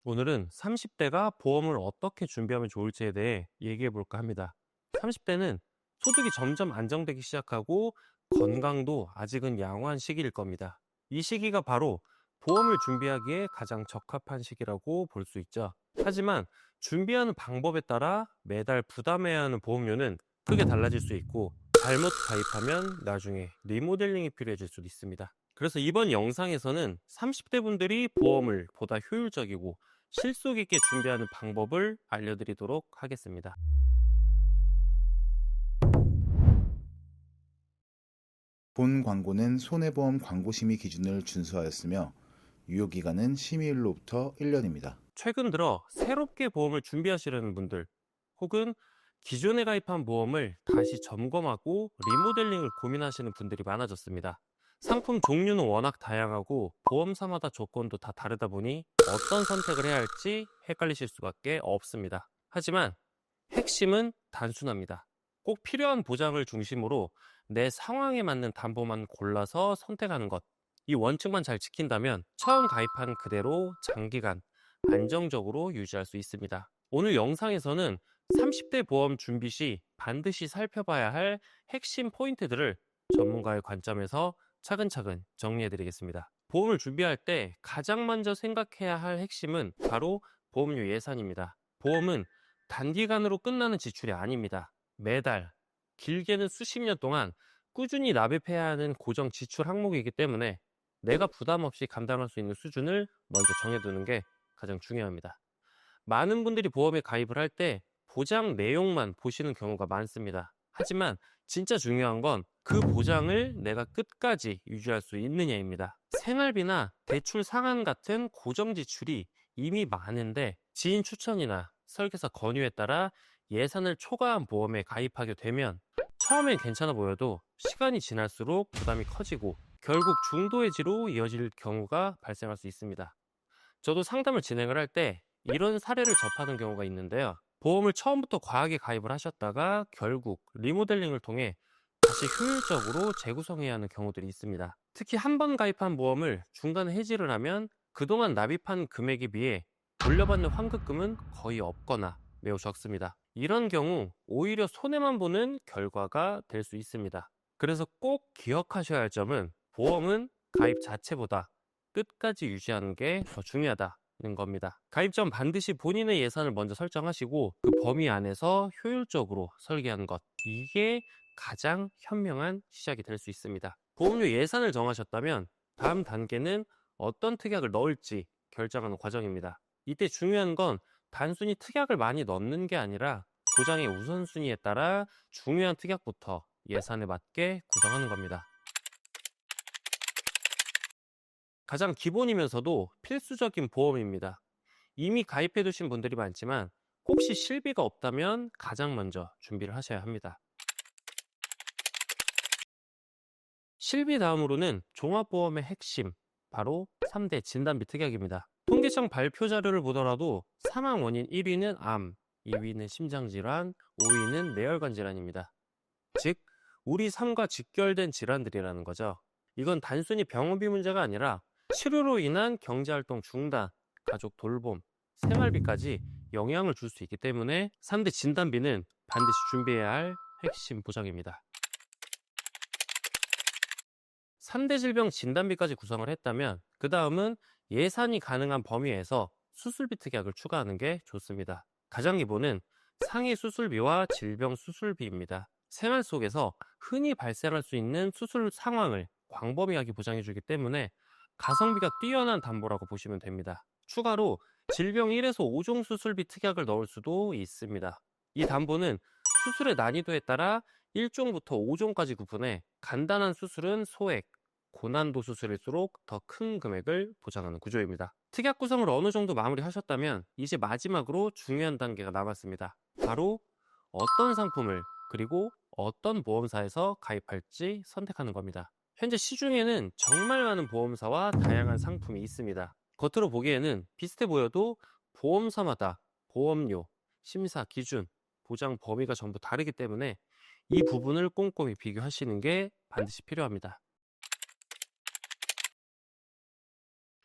오늘은 30대가 보험을 어떻게 준비하면 좋을지에 대해 얘기해 볼까 합니다. 30대는 소득이 점점 안정되기 시작하고 건강도 아직은 양호한 시기일 겁니다. 이 시기가 바로 보험을 준비하기에 가장 적합한 시기라고 볼 수 있죠. 하지만 준비하는 방법에 따라 매달 부담해야 하는 보험료는 크게 달라질 수 있고, 잘못 가입하면 나중에 리모델링이 필요해질 수도 있습니다. 그래서 이번 영상에서는 30대 분들이 보험을 보다 효율적이고 실속 있게 준비하는 방법을 알려드리도록 하겠습니다. 본 광고는 손해보험 광고심의 기준을 준수하였으며 유효기간은 심의일로부터 1년입니다. 최근 들어 새롭게 보험을 준비하시려는 분들, 혹은 기존에 가입한 보험을 다시 점검하고 리모델링을 고민하시는 분들이 많아졌습니다. 상품 종류는 워낙 다양하고 보험사마다 조건도 다 다르다 보니 어떤 선택을 해야 할지 헷갈리실 수밖에 없습니다. 하지만 핵심은 단순합니다. 꼭 필요한 보장을 중심으로 내 상황에 맞는 담보만 골라서 선택하는 것. 이 원칙만 잘 지킨다면 처음 가입한 그대로 장기간 안정적으로 유지할 수 있습니다. 오늘 영상에서는 30대 보험 준비 시 반드시 살펴봐야 할 핵심 포인트들을 전문가의 관점에서 차근차근 정리해 드리겠습니다. 보험을 준비할 때 가장 먼저 생각해야 할 핵심은 바로 보험료 예산입니다. 보험은 단기간으로 끝나는 지출이 아닙니다. 매달, 길게는 수십 년 동안 꾸준히 납입해야 하는 고정 지출 항목이기 때문에 내가 부담 없이 감당할 수 있는 수준을 먼저 정해두는 게 가장 중요합니다. 많은 분들이 보험에 가입을 할 때 보장 내용만 보시는 경우가 많습니다. 하지만 진짜 중요한 건 그 보장을 내가 끝까지 유지할 수 있느냐입니다. 생활비나 대출 상한 같은 고정 지출이 이미 많은데 지인 추천이나 설계사 권유에 따라 예산을 초과한 보험에 가입하게 되면 처음엔 괜찮아 보여도 시간이 지날수록 부담이 커지고 결국 중도해지로 이어질 경우가 발생할 수 있습니다. 저도 상담을 진행을 할 때 이런 사례를 접하는 경우가 있는데요. 보험을 처음부터 과하게 가입을 하셨다가 결국 리모델링을 통해 다시 효율적으로 재구성해야 하는 경우들이 있습니다. 특히 한 번 가입한 보험을 중간에 해지를 하면 그동안 납입한 금액에 비해 돌려받는 환급금은 거의 없거나 매우 적습니다. 이런 경우 오히려 손해만 보는 결과가 될 수 있습니다. 그래서 꼭 기억하셔야 할 점은 보험은 가입 자체보다 끝까지 유지하는 게 더 중요하다는 겁니다. 가입 전 반드시 본인의 예산을 먼저 설정하시고 그 범위 안에서 효율적으로 설계하는 것. 이게 가장 현명한 시작이 될 수 있습니다. 보험료 예산을 정하셨다면 다음 단계는 어떤 특약을 넣을지 결정하는 과정입니다. 이때 중요한 건 단순히 특약을 많이 넣는 게 아니라 보장의 우선순위에 따라 중요한 특약부터 예산에 맞게 구성하는 겁니다. 가장 기본이면서도 필수적인 보험입니다. 이미 가입해 두신 분들이 많지만 혹시 실비가 없다면 가장 먼저 준비를 하셔야 합니다. 실비 다음으로는 종합보험의 핵심, 바로 3대 진단비 특약입니다. 통계청 발표 자료를 보더라도 사망 원인 1위는 암, 2위는 심장질환, 5위는 뇌혈관 질환입니다. 즉, 우리 삶과 직결된 질환들이라는 거죠. 이건 단순히 병원비 문제가 아니라 치료로 인한 경제활동 중단, 가족 돌봄, 생활비까지 영향을 줄 수 있기 때문에 3대 진단비는 반드시 준비해야 할 핵심 보장입니다. 3대 질병 진단비까지 구성을 했다면 그 다음은 예산이 가능한 범위에서 수술비 특약을 추가하는 게 좋습니다. 가장 기본은 상해 수술비와 질병 수술비입니다. 생활 속에서 흔히 발생할 수 있는 수술 상황을 광범위하게 보장해주기 때문에 가성비가 뛰어난 담보라고 보시면 됩니다. 추가로 질병 1에서 5종 수술비 특약을 넣을 수도 있습니다. 이 담보는 수술의 난이도에 따라 1종부터 5종까지 구분해 간단한 수술은 소액, 고난도 수술일수록 더 큰 금액을 보장하는 구조입니다. 특약 구성을 어느 정도 마무리하셨다면 이제 마지막으로 중요한 단계가 남았습니다. 바로 어떤 상품을 그리고 어떤 보험사에서 가입할지 선택하는 겁니다. 현재 시중에는 정말 많은 보험사와 다양한 상품이 있습니다. 겉으로 보기에는 비슷해 보여도 보험사마다 보험료, 심사 기준, 보장 범위가 전부 다르기 때문에 이 부분을 꼼꼼히 비교하시는 게 반드시 필요합니다.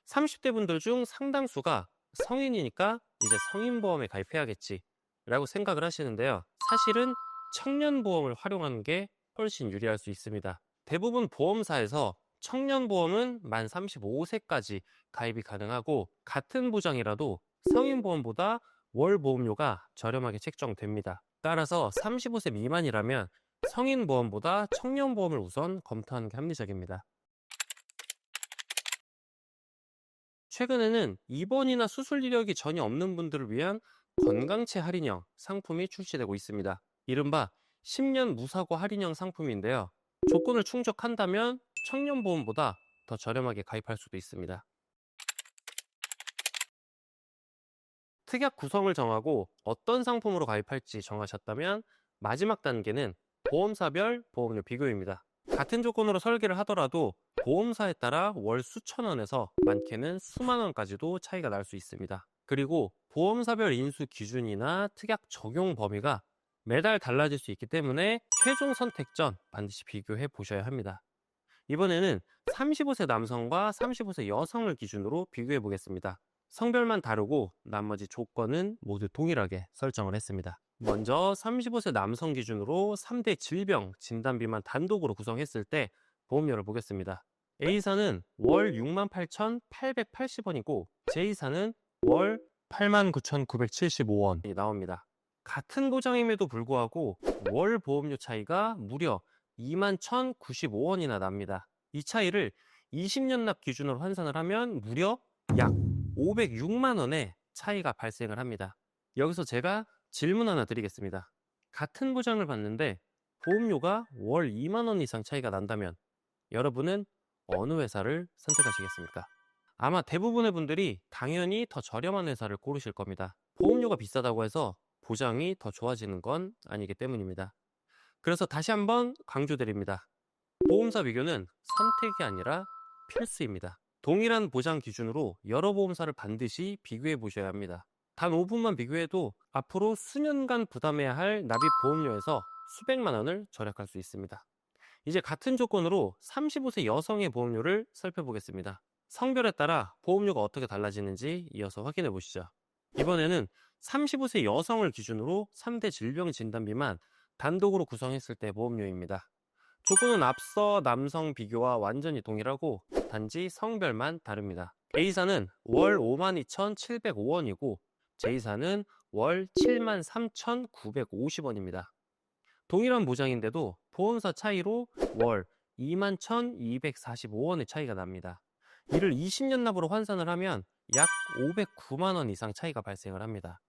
30대 분들 중 상당수가 성인이니까 이제 성인보험에 가입해야겠지 라고 생각을 하시는데요. 사실은 청년보험을 활용하는 게 훨씬 유리할 수 있습니다. 대부분 보험사에서 청년보험은 만 35세까지 가입이 가능하고, 같은 보장이라도 성인보험보다 월 보험료가 저렴하게 책정됩니다. 따라서 35세 미만이라면 성인보험보다 청년보험을 우선 검토하는 게 합리적입니다. 최근에는 입원이나 수술 이력이 전혀 없는 분들을 위한 건강체 할인형 상품이 출시되고 있습니다. 이른바 10년 무사고 할인형 상품인데요. 조건을 충족한다면 청년보험보다 더 저렴하게 가입할 수도 있습니다. 특약 구성을 정하고 어떤 상품으로 가입할지 정하셨다면 마지막 단계는 보험사별 보험료 비교입니다. 같은 조건으로 설계를 하더라도 보험사에 따라 월 수천 원에서 많게는 수만 원까지도 차이가 날 수 있습니다. 그리고 보험사별 인수 기준이나 특약 적용 범위가 매달 달라질 수 있기 때문에 최종 선택 전 반드시 비교해 보셔야 합니다. 이번에는 35세 남성과 35세 여성을 기준으로 비교해 보겠습니다. 성별만 다르고 나머지 조건은 모두 동일하게 설정을 했습니다. 먼저 35세 남성 기준으로 3대 질병 진단비만 단독으로 구성했을 때 보험료를 보겠습니다. A사는 월 68,880원이고 J사는 월 89,975원이 나옵니다. 같은 보장임에도 불구하고 월 보험료 차이가 무려 21,095원이나 납니다. 이 차이를 20년 납 기준으로 환산을 하면 무려 약 506만 원의 차이가 발생을 합니다. 여기서 제가 질문 하나 드리겠습니다. 같은 보장을 받는데 보험료가 월 2만 원 이상 차이가 난다면 여러분은 어느 회사를 선택하시겠습니까? 아마 대부분의 분들이 당연히 더 저렴한 회사를 고르실 겁니다. 보험료가 비싸다고 해서 보장이 더 좋아지는 건 아니기 때문입니다. 그래서 다시 한번 강조드립니다. 보험사 비교는 선택이 아니라 필수입니다. 동일한 보장 기준으로 여러 보험사를 반드시 비교해 보셔야 합니다. 단 5분만 비교해도 앞으로 수년간 부담해야 할 납입 보험료에서 수백만 원을 절약할 수 있습니다. 이제 같은 조건으로 35세 여성의 보험료를 살펴보겠습니다. 성별에 따라 보험료가 어떻게 달라지는지 이어서 확인해 보시죠. 이번에는 35세 여성을 기준으로 3대 질병 진단비만 단독으로 구성했을 때 보험료입니다. 조건은 앞서 남성 비교와 완전히 동일하고 단지 성별만 다릅니다. A사는 월 52,705원이고 J사는 월 73,950원입니다. 동일한 보장인데도 보험사 차이로 월 21,245원의 차이가 납니다. 이를 20년 납으로 환산을 하면 약 509만 원 이상 차이가 발생을 합니다.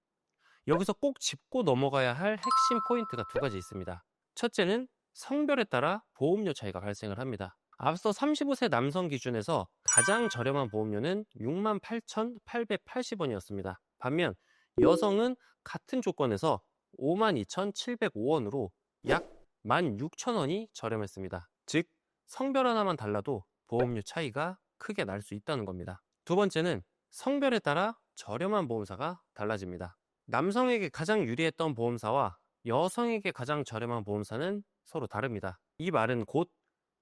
여기서 꼭 짚고 넘어가야 할 핵심 포인트가 두 가지 있습니다. 첫째는 성별에 따라 보험료 차이가 발생을 합니다. 앞서 35세 남성 기준에서 가장 저렴한 보험료는 68,880원이었습니다. 반면 여성은 같은 조건에서 52,705원으로 약 16,000원이 저렴했습니다. 즉, 성별 하나만 달라도 보험료 차이가 크게 날 수 있다는 겁니다. 두 번째는 성별에 따라 저렴한 보험사가 달라집니다. 남성에게 가장 유리했던 보험사와 여성에게 가장 저렴한 보험사는 서로 다릅니다. 이 말은 곧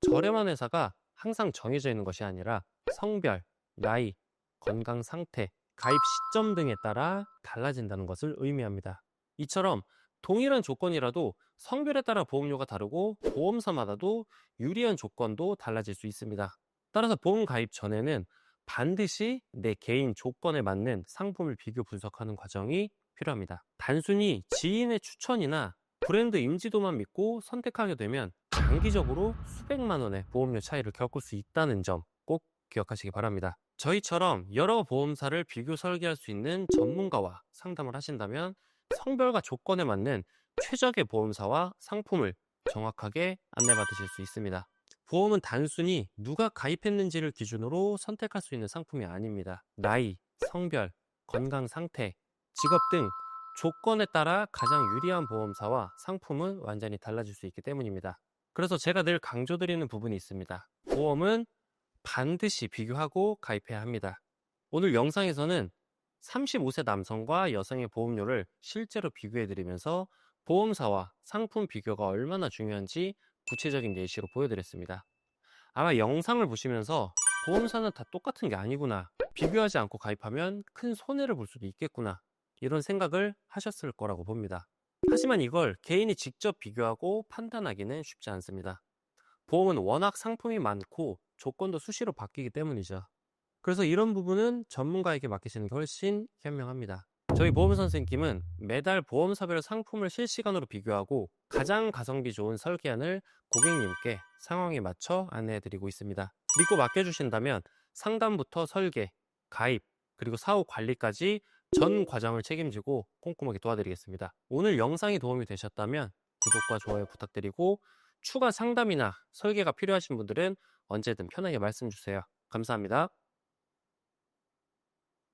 저렴한 회사가 항상 정해져 있는 것이 아니라 성별, 나이, 건강 상태, 가입 시점 등에 따라 달라진다는 것을 의미합니다. 이처럼 동일한 조건이라도 성별에 따라 보험료가 다르고 보험사마다도 유리한 조건도 달라질 수 있습니다. 따라서 보험 가입 전에는 반드시 내 개인 조건에 맞는 상품을 비교 분석하는 과정이 필요합니다. 단순히 지인의 추천이나 브랜드 인지도만 믿고 선택하게 되면 장기적으로 수백만 원의 보험료 차이를 겪을 수 있다는 점 꼭 기억하시기 바랍니다. 저희처럼 여러 보험사를 비교 설계할 수 있는 전문가와 상담을 하신다면 성별과 조건에 맞는 최적의 보험사와 상품을 정확하게 안내받으실 수 있습니다. 보험은 단순히 누가 가입했는지를 기준으로 선택할 수 있는 상품이 아닙니다. 나이, 성별, 건강 상태, 직업 등 조건에 따라 가장 유리한 보험사와 상품은 완전히 달라질 수 있기 때문입니다. 그래서 제가 늘 강조드리는 부분이 있습니다. 보험은 반드시 비교하고 가입해야 합니다. 오늘 영상에서는 35세 남성과 여성의 보험료를 실제로 비교해드리면서 보험사와 상품 비교가 얼마나 중요한지 구체적인 예시로 보여드렸습니다. 아마 영상을 보시면서 보험사는 다 똑같은 게 아니구나 비교하지 않고 가입하면 큰 손해를 볼 수도 있겠구나. 이런 생각을 하셨을 거라고 봅니다. 하지만 이걸 개인이 직접 비교하고 판단하기는 쉽지 않습니다. 보험은 워낙 상품이 많고 조건도 수시로 바뀌기 때문이죠. 그래서 이런 부분은 전문가에게 맡기시는 게 훨씬 현명합니다. 저희 보험 선생님은 매달 보험사별 상품을 실시간으로 비교하고 가장 가성비 좋은 설계안을 고객님께 상황에 맞춰 안내해드리고 있습니다. 믿고 맡겨주신다면 상담부터 설계, 가입, 그리고 사후 관리까지 전 과정을 책임지고 꼼꼼하게 도와드리겠습니다. 오늘 영상이 도움이 되셨다면 구독과 좋아요 부탁드리고 추가 상담이나 설계가 필요하신 분들은 언제든 편하게 말씀 주세요. 감사합니다.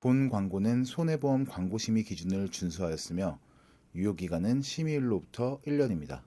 본 광고는 손해보험 광고심의 기준을 준수하였으며 유효기간은 심의일로부터 1년입니다.